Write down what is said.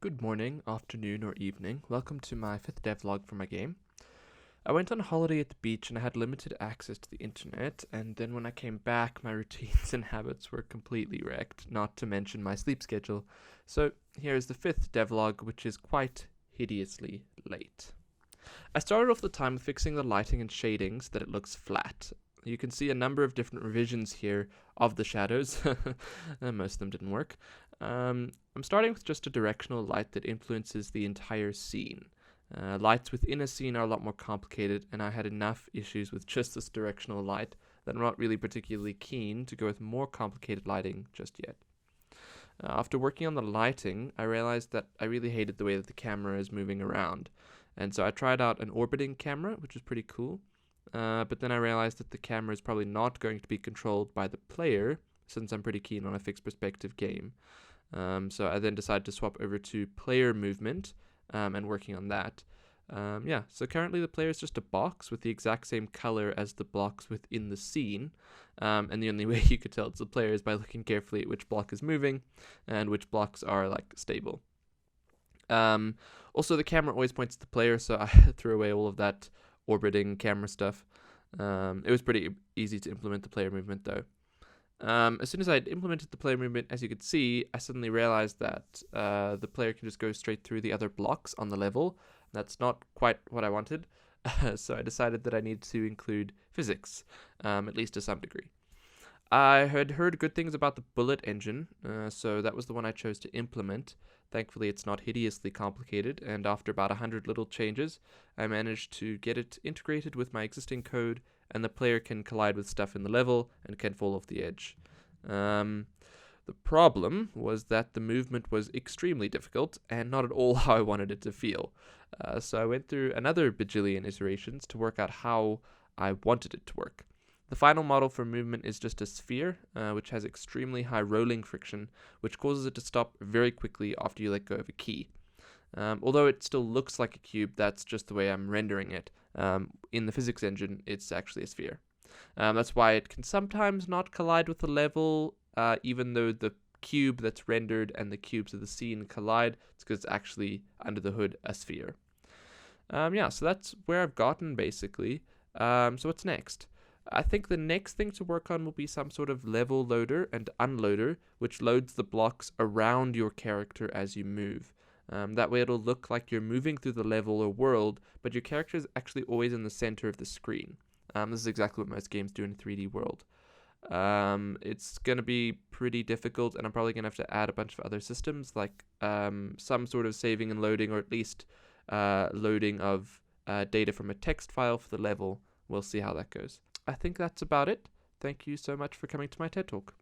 Good morning, afternoon, or evening. Welcome to my 5th devlog for my game. I went on holiday at the beach and I had limited access to the internet, and then when I came back, my routines and habits were completely wrecked, not to mention my sleep schedule. So here is the 5th devlog, which is quite hideously late. I started off the time with fixing the lighting and shading so that it looks flat. You can see a number of different revisions here of the shadows. Most of them didn't work. I'm starting with just a directional light that influences the entire scene. Lights within a scene are a lot more complicated, and I had enough issues with just this directional light that I'm not really particularly keen to go with more complicated lighting just yet. After working on the lighting, I realized that I really hated the way that the camera is moving around. And so I tried out an orbiting camera, which was pretty cool. But then I realized that the camera is probably not going to be controlled by the player, since I'm pretty keen on a fixed perspective game. So I then decided to swap over to player movement and working on that. So currently the player is just a box with the exact same color as the blocks within the scene. And the only way you could tell it's the player is by looking carefully at which block is moving and which blocks are stable. Also, the camera always points at the player, so I threw away all of that orbiting camera stuff. It was pretty easy to implement the player movement though. As soon as I'd implemented the player movement, as you could see, I suddenly realized that the player can just go straight through the other blocks on the level. That's not quite what I wanted, so I decided that I needed to include physics, at least to some degree. I had heard good things about the bullet engine, so that was the one I chose to implement. Thankfully, it's not hideously complicated, and after about 100 little changes, I managed to get it integrated with my existing code, and the player can collide with stuff in the level and can fall off the edge. The problem was that the movement was extremely difficult and not at all how I wanted it to feel. So I went through another bajillion iterations to work out how I wanted it to work. The final model for movement is just a sphere, which has extremely high rolling friction, which causes it to stop very quickly after you let go of a key. Although it still looks like a cube, that's just the way I'm rendering it. In the physics engine, it's actually a sphere. That's why it can sometimes not collide with the level, even though the cube that's rendered and the cubes of the scene collide. It's because it's actually, under the hood, a sphere. So that's where I've gotten, basically. So what's next? I think the next thing to work on will be some sort of level loader and unloader, which loads the blocks around your character as you move. That way it'll look like you're moving through the level or world, but your character is actually always in the center of the screen. This is exactly what most games do in a 3D world. It's going to be pretty difficult, and I'm probably going to have to add a bunch of other systems, like some sort of saving and loading, or at least loading of data from a text file for the level. We'll see how that goes. I think that's about it. Thank you so much for coming to my TED Talk.